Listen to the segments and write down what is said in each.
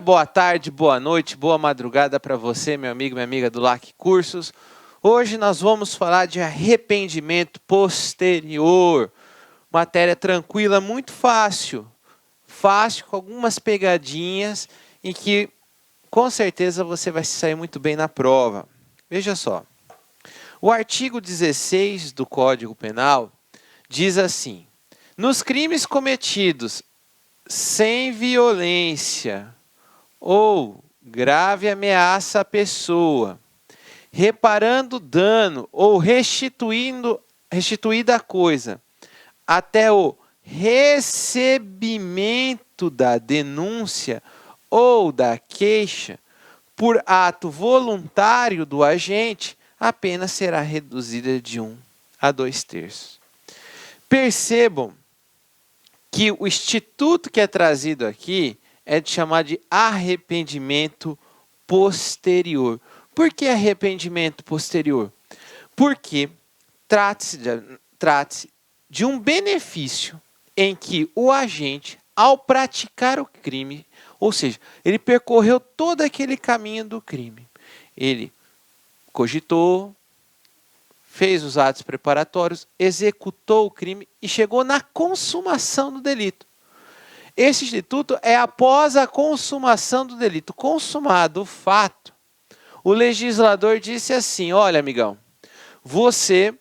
Boa tarde, boa noite, boa madrugada para você, meu amigo, minha amiga do LAC Cursos. Hoje nós vamos falar de arrependimento posterior. Matéria tranquila, muito fácil. Fácil, com algumas pegadinhas em que com certeza você vai se sair muito bem na prova. Veja só. O artigo 16 do Código Penal diz assim: nos crimes cometidos sem violência ou grave ameaça à pessoa, reparando dano ou restituída a coisa, até o recebimento da denúncia ou da queixa, por ato voluntário do agente, a pena será reduzida de 1 a 2/3. Percebam que o instituto que é trazido aqui é de chamar de arrependimento posterior. Por que arrependimento posterior? Porque trata-se de um benefício em que o agente, ao praticar o crime, ou seja, ele percorreu todo aquele caminho do crime. Ele cogitou, fez os atos preparatórios, executou o crime e chegou na consumação do delito. Esse instituto é após a consumação do delito. Consumado o fato, o legislador disse assim: olha, amigão, você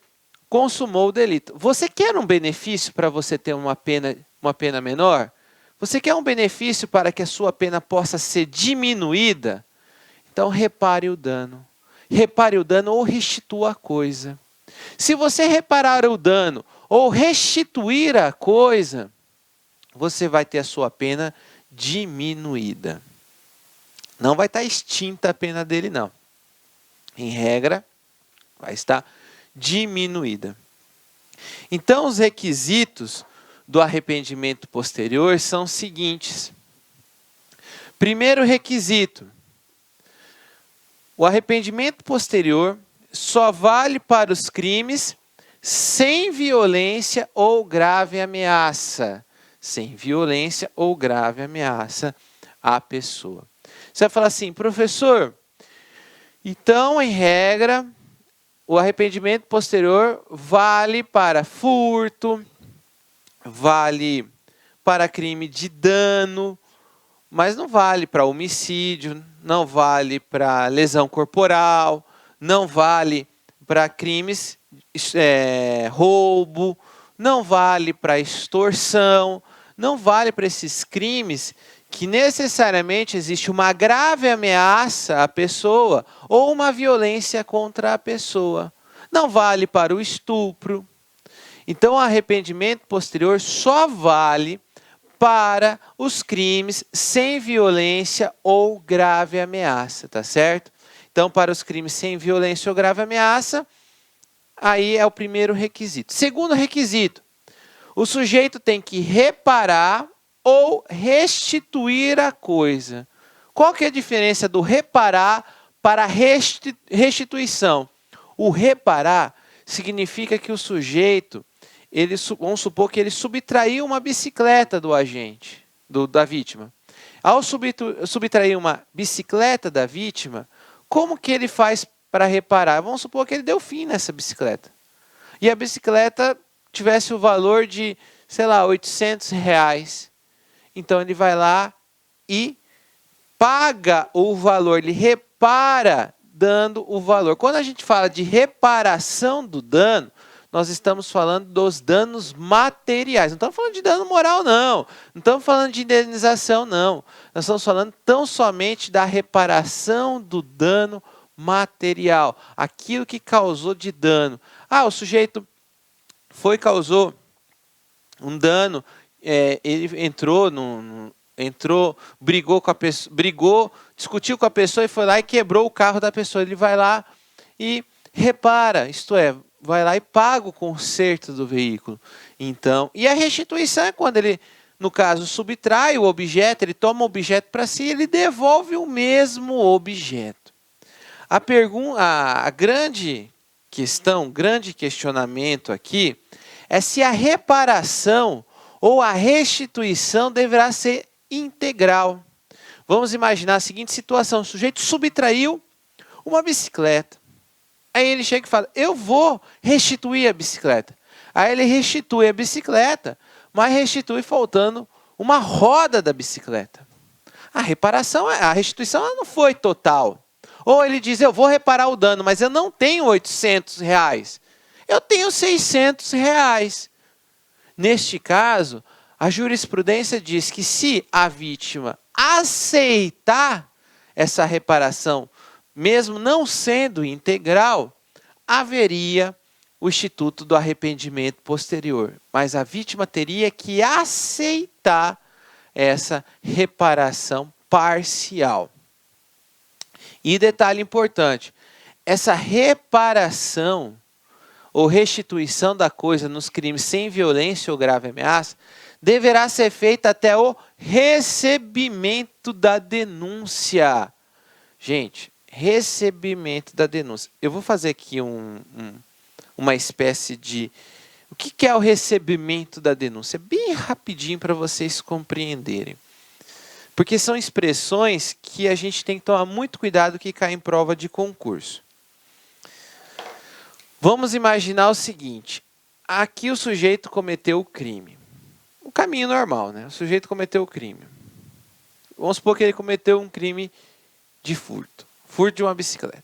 consumou o delito. Você quer um benefício para você ter uma pena menor? Você quer um benefício para que a sua pena possa ser diminuída? Então repare o dano. Repare o dano ou restitua a coisa. Se você reparar o dano ou restituir a coisa, você vai ter a sua pena diminuída. Não vai estar extinta a pena dele, não. Em regra, vai estar diminuída. Então, os requisitos do arrependimento posterior são os seguintes. Primeiro requisito: o arrependimento posterior só vale para os crimes sem violência ou grave ameaça. Sem violência ou grave ameaça à pessoa. Você vai falar assim: professor, então, em regra, o arrependimento posterior vale para furto, vale para crime de dano, mas não vale para homicídio, não vale para lesão corporal, não vale para crimes roubo, não vale para extorsão, não vale para esses crimes que necessariamente existe uma grave ameaça à pessoa ou uma violência contra a pessoa. Não vale para o estupro. Então, o arrependimento posterior só vale para os crimes sem violência ou grave ameaça, tá certo? Então, para os crimes sem violência ou grave ameaça, aí é o primeiro requisito. Segundo requisito: o sujeito tem que reparar ou restituir a coisa. Qual que é a diferença do reparar para restituição? O reparar significa que o sujeito, vamos supor que ele subtraiu uma bicicleta do agente, da vítima. Ao subtrair uma bicicleta da vítima, como que ele faz para reparar? Vamos supor que ele deu fim nessa bicicleta. E a bicicleta tivesse o valor de, sei lá, R$800. Então ele vai lá e paga o valor, ele repara dando o valor. Quando a gente fala de reparação do dano, nós estamos falando dos danos materiais. Não estamos falando de dano moral, não. Não estamos falando de indenização, não. Nós estamos falando tão somente da reparação do dano material. Aquilo que causou de dano. O sujeito causou um dano, ele brigou com a pessoa, discutiu com a pessoa e foi lá e quebrou o carro da pessoa. Ele vai lá e repara, isto é, vai lá e paga o conserto do veículo. Então, e a restituição é quando ele, no caso, subtrai o objeto, ele toma o objeto para si e ele devolve o mesmo objeto. A grande questão, o grande questionamento aqui é se a reparação ou a restituição deverá ser integral. Vamos imaginar a seguinte situação: o sujeito subtraiu uma bicicleta. Aí ele chega e fala: eu vou restituir a bicicleta. Aí ele restitui a bicicleta, mas restitui faltando uma roda da bicicleta. A restituição ela não foi total. Ou ele diz: eu vou reparar o dano, mas eu não tenho R$800. Eu tenho R$600. Neste caso, a jurisprudência diz que se a vítima aceitar essa reparação, mesmo não sendo integral, haveria o instituto do arrependimento posterior. Mas a vítima teria que aceitar essa reparação parcial. E detalhe importante, essa reparação ou restituição da coisa nos crimes sem violência ou grave ameaça deverá ser feita até o recebimento da denúncia. Gente, recebimento da denúncia. Eu vou fazer aqui uma espécie de... O que é o recebimento da denúncia? Bem rapidinho para vocês compreenderem. Porque são expressões que a gente tem que tomar muito cuidado que caem em prova de concurso. Vamos imaginar o seguinte. Aqui o sujeito cometeu o crime. O caminho normal, né? O sujeito cometeu o crime. Vamos supor que ele cometeu um crime de furto. Furto de uma bicicleta.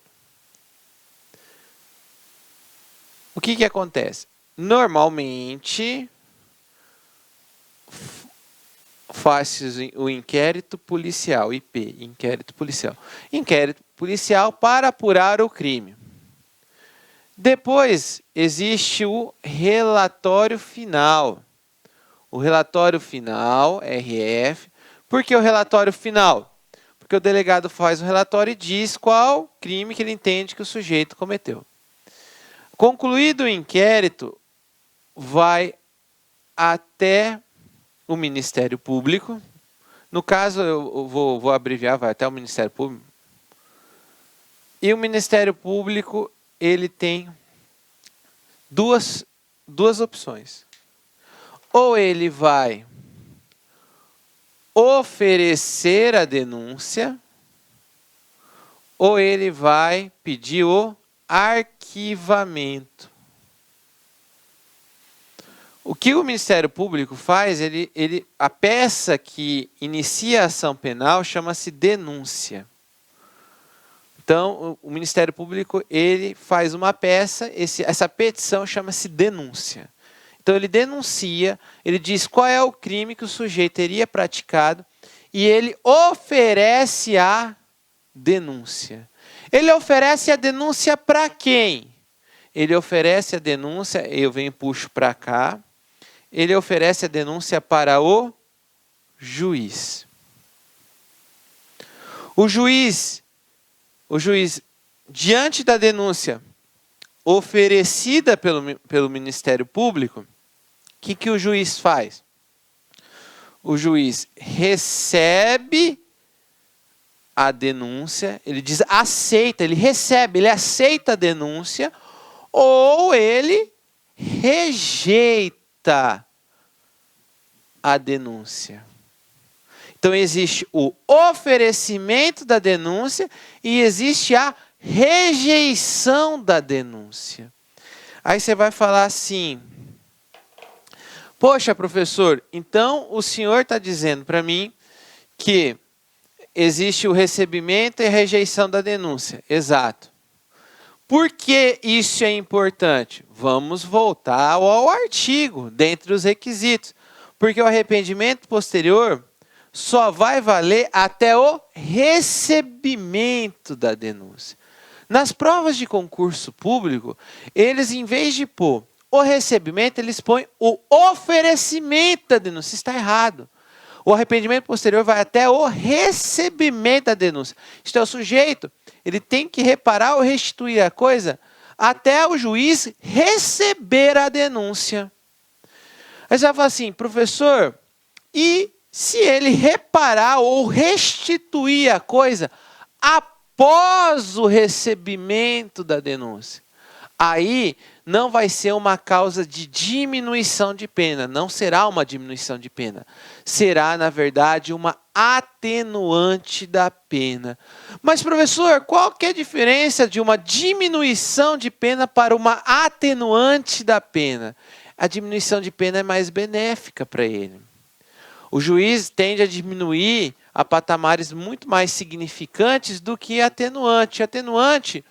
O que acontece? Normalmente, faz-se o inquérito policial, IP, inquérito policial. Inquérito policial para apurar o crime. Depois, existe o relatório final. O relatório final, RF. Por que o relatório final? Porque o delegado faz o relatório e diz qual crime que ele entende que o sujeito cometeu. Concluído o inquérito, vai até o Ministério Público. No caso, eu vou abreviar, vai até o Ministério Público. E o Ministério Público, ele tem duas opções. Ou ele vai oferecer a denúncia, ou ele vai pedir o arquivamento. O que o Ministério Público faz, a peça que inicia a ação penal chama-se denúncia. Então, o Ministério Público ele faz uma peça, essa petição chama-se denúncia. Então, ele denuncia, ele diz qual é o crime que o sujeito teria praticado e ele oferece a denúncia. Ele oferece a denúncia para quem? Ele oferece a denúncia, eu venho e puxo para cá, ele oferece a denúncia para o juiz. O juiz, diante da denúncia oferecida pelo Ministério Público, o que o juiz faz? O juiz recebe a denúncia, ele diz aceita, ele recebe, ele aceita a denúncia, ou ele rejeita a denúncia. Então existe o oferecimento da denúncia e existe a rejeição da denúncia. Aí você vai falar assim: poxa, professor, então o senhor está dizendo para mim que existe o recebimento e a rejeição da denúncia. Exato. Por que isso é importante? Vamos voltar ao artigo, dentre os requisitos. Porque o arrependimento posterior só vai valer até o recebimento da denúncia. Nas provas de concurso público, eles, em vez de pôr o recebimento, eles põem o oferecimento da denúncia. Está errado. O arrependimento posterior vai até o recebimento da denúncia. Isto é, o sujeito, ele tem que reparar ou restituir a coisa até o juiz receber a denúncia. Aí você vai falar assim: professor, e se ele reparar ou restituir a coisa após o recebimento da denúncia? Aí não vai ser uma causa de diminuição de pena, não será uma diminuição de pena. Será, na verdade, uma atenuante da pena. Mas, professor, qual que é a diferença de uma diminuição de pena para uma atenuante da pena? A diminuição de pena é mais benéfica para ele. O juiz tende a diminuir a patamares muito mais significantes do que atenuante. Atenuante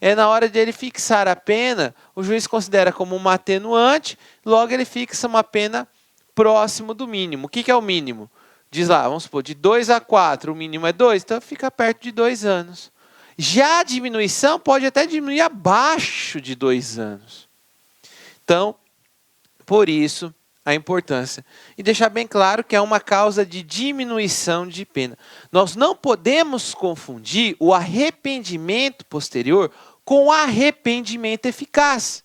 é na hora de ele fixar a pena, o juiz considera como uma atenuante, logo ele fixa uma pena próximo do mínimo. O que é o mínimo? Diz lá, vamos supor, de 2 a 4, o mínimo é 2, então fica perto de 2 anos. Já a diminuição pode até diminuir abaixo de 2 anos. Então, por isso, a importância. E deixar bem claro que é uma causa de diminuição de pena. Nós não podemos confundir o arrependimento posterior com o arrependimento eficaz.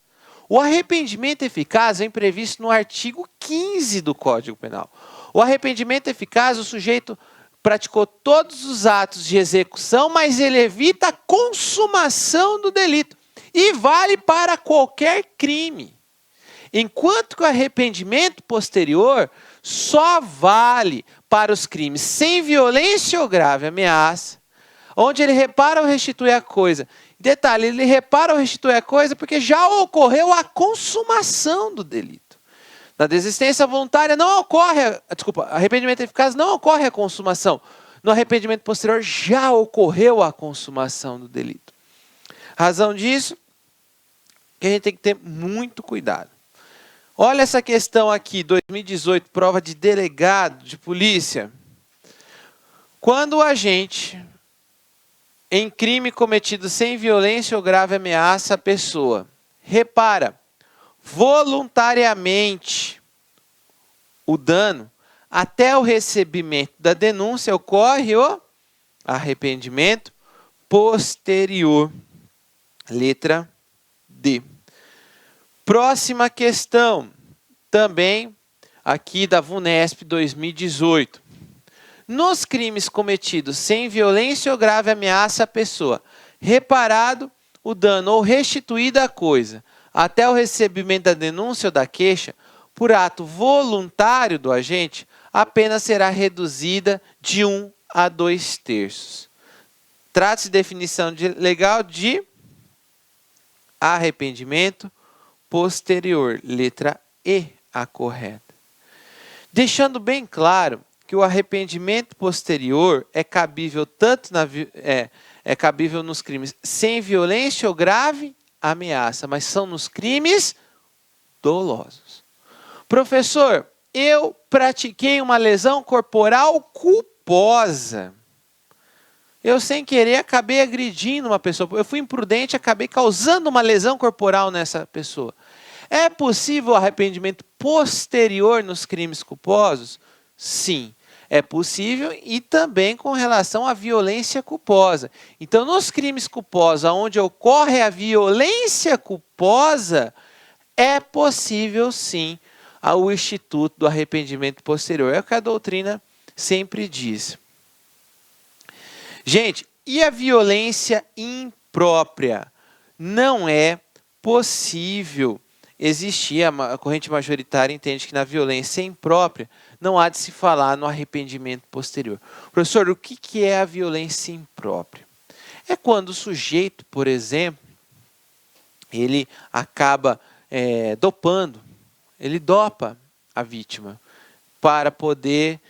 O arrependimento eficaz é previsto no artigo 15 do Código Penal. O arrependimento eficaz, o sujeito praticou todos os atos de execução, mas ele evita a consumação do delito. E vale para qualquer crime. Enquanto que o arrependimento posterior só vale para os crimes sem violência ou grave ameaça, onde ele repara ou restitui a coisa. Detalhe, ele repara ou restitui a coisa porque já ocorreu a consumação do delito. Na desistência voluntária não ocorre, arrependimento eficaz não ocorre a consumação. No arrependimento posterior já ocorreu a consumação do delito. Razão disso, que a gente tem que ter muito cuidado. Olha essa questão aqui, 2018, prova de delegado de polícia. Quando o agente, em crime cometido sem violência ou grave ameaça à pessoa, repara voluntariamente o dano, até o recebimento da denúncia ocorre o arrependimento posterior. Letra D. Próxima questão, também aqui da VUNESP 2018. Nos crimes cometidos sem violência ou grave ameaça à pessoa, reparado o dano ou restituída a coisa, até o recebimento da denúncia ou da queixa, por ato voluntário do agente, a pena será reduzida de 1 a 2/3. Trata-se de definição legal de arrependimento posterior, letra E, a correta. Deixando bem claro que o arrependimento posterior é cabível cabível nos crimes sem violência ou grave ameaça, mas são nos crimes dolosos. Professor, eu pratiquei uma lesão corporal culposa. Eu, sem querer, acabei agredindo uma pessoa. Eu fui imprudente, acabei causando uma lesão corporal nessa pessoa. É possível o arrependimento posterior nos crimes culposos? Sim, é possível, e também com relação à violência culposa. Então, nos crimes culposos, onde ocorre a violência culposa, é possível, sim, o instituto do arrependimento posterior. É o que a doutrina sempre diz. Gente, e a violência imprópria? Não é possível existir, a corrente majoritária entende que na violência imprópria não há de se falar no arrependimento posterior. Professor, o que é a violência imprópria? É quando o sujeito, por exemplo, ele acaba dopando, ele dopa a vítima para poder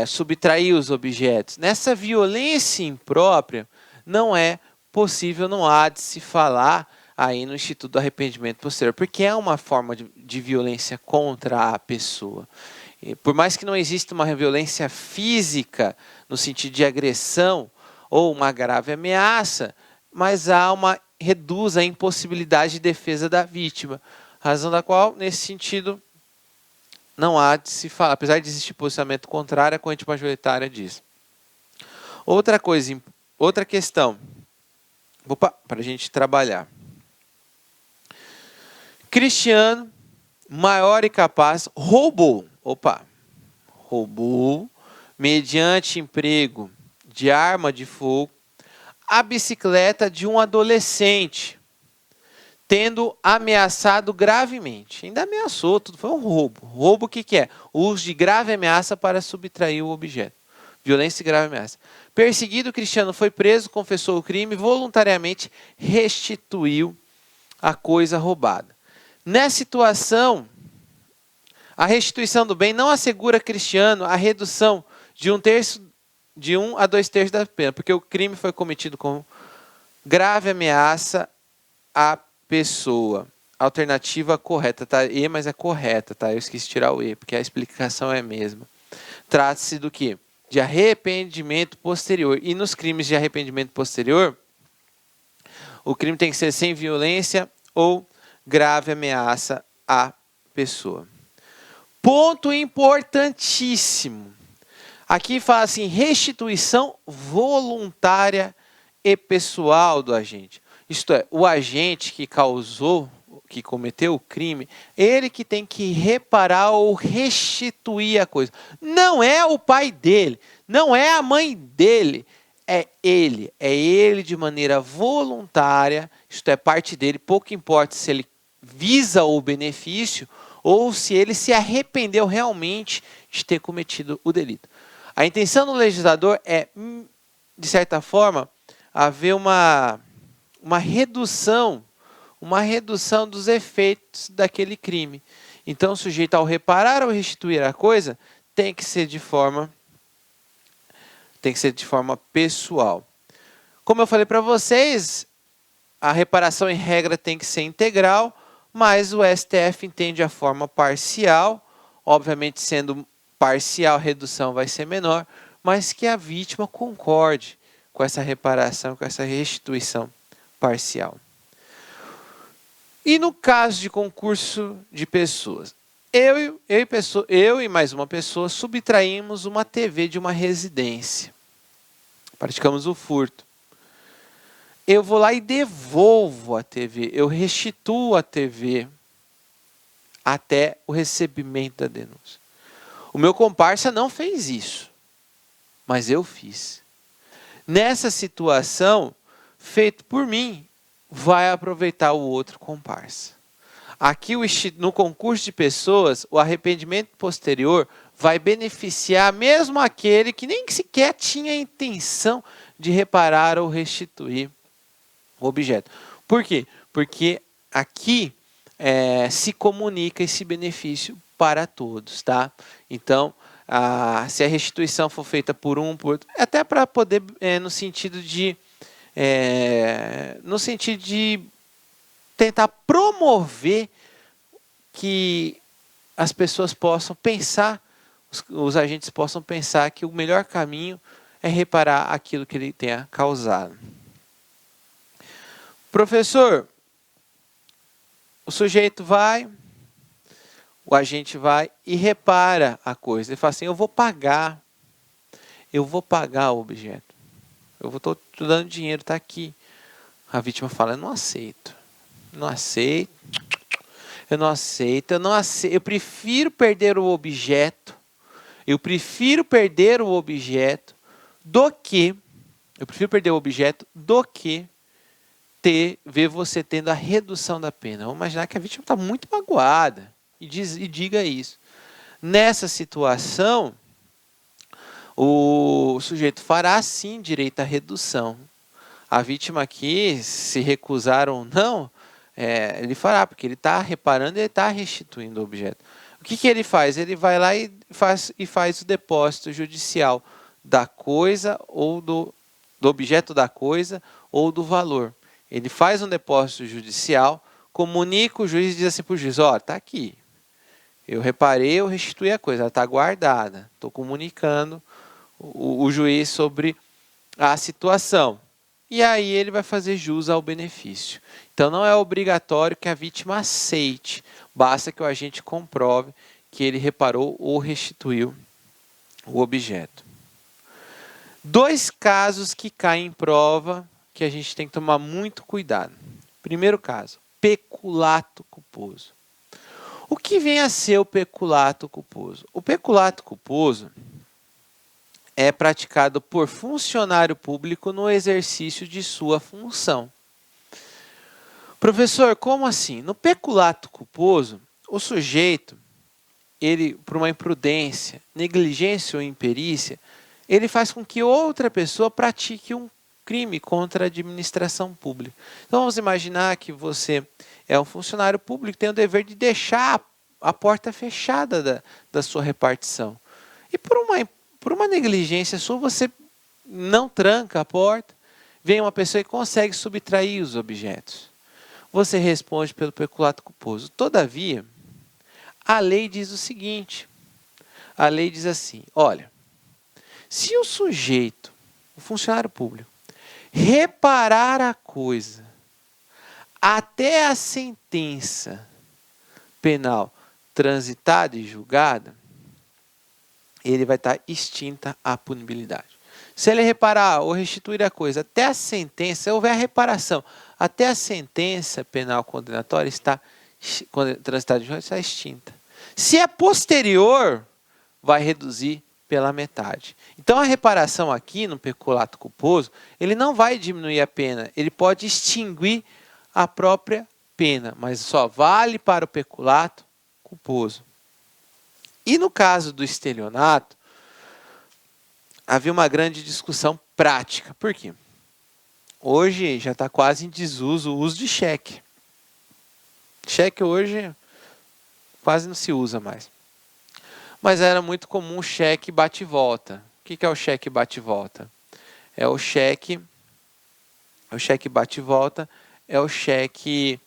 subtrair os objetos. Nessa violência imprópria, não é possível, não há de se falar aí no Instituto do Arrependimento Posterior, porque é uma forma de violência contra a pessoa. E por mais que não exista uma violência física, no sentido de agressão ou uma grave ameaça, mas reduz a impossibilidade de defesa da vítima. Razão da qual, nesse sentido, não há de se falar, apesar de existir posicionamento contrário, a corrente majoritária diz. Outra questão, para a gente trabalhar. Cristiano, maior e capaz, roubou mediante emprego de arma de fogo, a bicicleta de um adolescente, tendo ameaçado gravemente. Ainda ameaçou, tudo foi um roubo. Roubo o que é? O uso de grave ameaça para subtrair o objeto. Violência e grave ameaça. Perseguido, o Cristiano foi preso, confessou o crime, voluntariamente restituiu a coisa roubada. Nessa situação, a restituição do bem não assegura a Cristiano a redução de 1 a 2/3 da pena, porque o crime foi cometido com grave ameaça à pessoa. Alternativa correta, tá? E, mas é correta, tá? Eu esqueci de tirar o E, porque a explicação é a mesma. Trata-se do quê? De arrependimento posterior. E nos crimes de arrependimento posterior, o crime tem que ser sem violência ou grave ameaça à pessoa. Ponto importantíssimo. Aqui fala assim, restituição voluntária e pessoal do agente. Isto é, o agente que causou, que cometeu o crime, ele que tem que reparar ou restituir a coisa. Não é o pai dele, não é a mãe dele, é ele de maneira voluntária, isto é, parte dele, pouco importa se ele visa o benefício ou se ele se arrependeu realmente de ter cometido o delito. A intenção do legislador é, de certa forma, haver uma redução dos efeitos daquele crime. Então, o sujeito, ao reparar ou restituir a coisa, tem que ser de forma pessoal. Como eu falei para vocês, a reparação em regra tem que ser integral, mas o STF entende a forma parcial, obviamente sendo parcial a redução vai ser menor, mas que a vítima concorde com essa reparação, com essa restituição parcial. E no caso de concurso de pessoas, eu e mais uma pessoa subtraímos uma TV de uma residência. Praticamos o furto. Eu vou lá e devolvo a TV, eu restituo a TV até o recebimento da denúncia. O meu comparsa não fez isso, mas eu fiz. Nessa situação, feito por mim, vai aproveitar o outro comparsa. Aqui, no concurso de pessoas, o arrependimento posterior vai beneficiar mesmo aquele que nem sequer tinha a intenção de reparar ou restituir o objeto. Por quê? Porque aqui se comunica esse benefício para todos, tá? Então, se a restituição for feita por por outro, até para poder, no sentido de tentar promover que as pessoas possam pensar, os agentes possam pensar que o melhor caminho é reparar aquilo que ele tenha causado. Professor, o sujeito vai, o agente vai e repara a coisa. Ele fala assim, eu vou pagar o objeto. Eu estou te dando dinheiro, está aqui. A vítima fala, eu não aceito. Eu prefiro perder o objeto. Do que ver você tendo a redução da pena. Vamos imaginar que a vítima está muito magoada e diga isso. Nessa situação, o sujeito fará sim direito à redução. A vítima aqui, se recusar ou não, ele fará, porque ele está reparando e ele está restituindo o objeto. O que ele faz? Ele vai lá e faz o depósito judicial da coisa ou do objeto da coisa ou do valor. Ele faz um depósito judicial, comunica o juiz e diz assim para o juiz, está aqui. Eu reparei, eu restituí a coisa, ela está guardada. Estou comunicando o juiz sobre a situação. E aí ele vai fazer jus ao benefício. Então não é obrigatório que a vítima aceite. Basta que o agente comprove que ele reparou ou restituiu o objeto. 2 casos que caem em prova que a gente tem que tomar muito cuidado. Primeiro caso, peculato culposo. O que vem a ser o peculato culposo? O peculato culposo é praticado por funcionário público no exercício de sua função. Professor, como assim? No peculato culposo, o sujeito, ele, por uma imprudência, negligência ou imperícia, ele faz com que outra pessoa pratique um crime contra a administração pública. Então vamos imaginar que você é um funcionário público, tem o dever de deixar a porta fechada da sua repartição. E por uma negligência sua, você não tranca a porta, vem uma pessoa e consegue subtrair os objetos. Você responde pelo peculato culposo. Todavia, a lei diz o seguinte, a lei diz assim, olha, se o sujeito, o funcionário público, reparar a coisa até a sentença penal transitada e julgada, ele vai estar extinta a punibilidade. Se ele reparar ou restituir a coisa até a sentença, se houver reparação, até a sentença penal condenatória está transitada e julgada, está extinta. Se é posterior, vai reduzir pela metade. Então a reparação aqui no peculato culposo, ele não vai diminuir a pena, ele pode extinguir a própria pena, mas só vale para o peculato culposo. E no caso do estelionato, havia uma grande discussão prática. Por quê? Hoje já está quase em desuso o uso de cheque. Cheque hoje quase não se usa mais. Mas era muito comum o cheque bate e volta. O que é o cheque bate e volta? É o cheque bate e volta é o cheque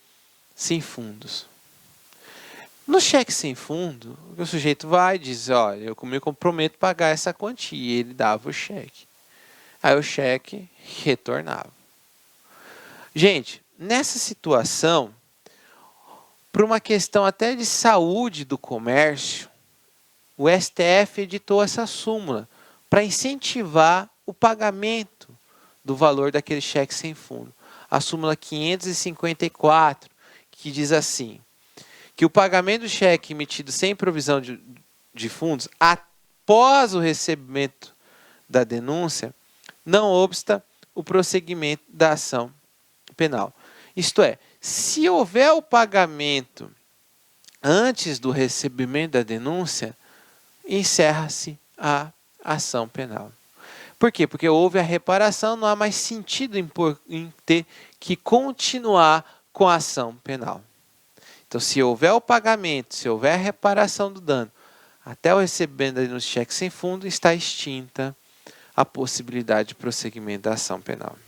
sem fundos. No cheque sem fundo, o sujeito vai e diz, olha, eu me comprometo a pagar essa quantia. E ele dava o cheque. Aí o cheque retornava. Gente, nessa situação, por uma questão até de saúde do comércio, o STF editou essa súmula para incentivar o pagamento do valor daquele cheque sem fundo. A súmula 554, que diz assim, que o pagamento do cheque emitido sem provisão de fundos, após o recebimento da denúncia, não obsta o prosseguimento da ação penal. Isto é, se houver o pagamento antes do recebimento da denúncia, encerra-se a ação penal. Por quê? Porque houve a reparação, não há mais sentido em ter que continuar com a ação penal. Então, se houver o pagamento, se houver a reparação do dano, até o recebimento da denúncia de cheque sem fundo, está extinta a possibilidade de prosseguimento da ação penal.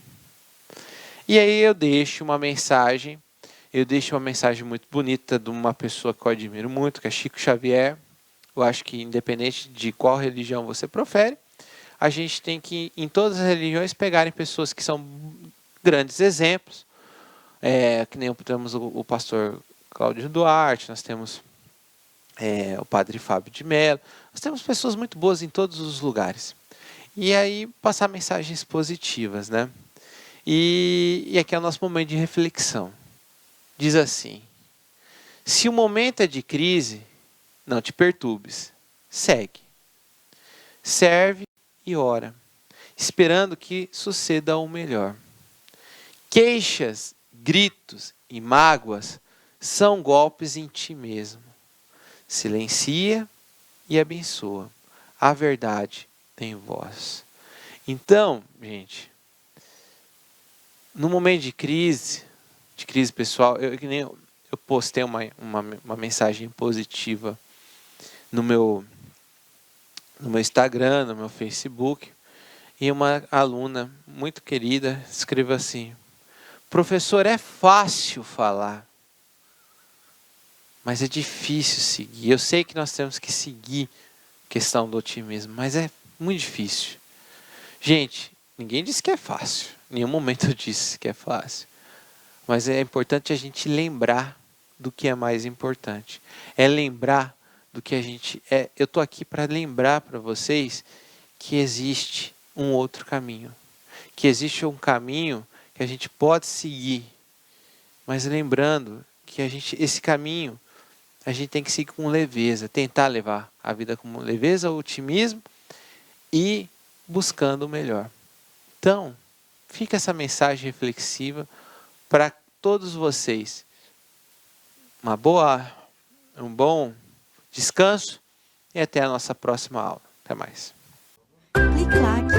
E aí eu deixo uma mensagem muito bonita de uma pessoa que eu admiro muito, que é Chico Xavier. Eu acho que independente de qual religião você profere, a gente tem que, em todas as religiões, pegarem pessoas que são grandes exemplos, que nem temos o pastor Cláudio Duarte, nós temos o padre Fábio de Mello, nós temos pessoas muito boas em todos os lugares. E aí passar mensagens positivas, né? E aqui é o nosso momento de reflexão. Diz assim, se o momento é de crise, não te perturbes, segue. Serve e ora, esperando que suceda o melhor. Queixas, gritos e mágoas são golpes em ti mesmo. Silencia e abençoa. A verdade tem voz. Então, gente, no momento de crise pessoal, eu postei uma mensagem positiva no meu Instagram, no meu Facebook, e uma aluna muito querida escreveu assim, professor, é fácil falar, mas é difícil seguir. Eu sei que nós temos que seguir a questão do otimismo, mas é muito difícil. Gente, ninguém disse que é fácil. Em nenhum momento eu disse que é fácil. Mas é importante a gente lembrar do que é mais importante. É lembrar do que a gente é. Eu estou aqui para lembrar para vocês que existe um outro caminho. Que existe um caminho que a gente pode seguir. Mas lembrando que esse caminho a gente tem que seguir com leveza. Tentar levar a vida com leveza, otimismo e buscando o melhor. Então, fica essa mensagem reflexiva para todos vocês um bom descanso e até a nossa próxima aula. Até mais. Clique like.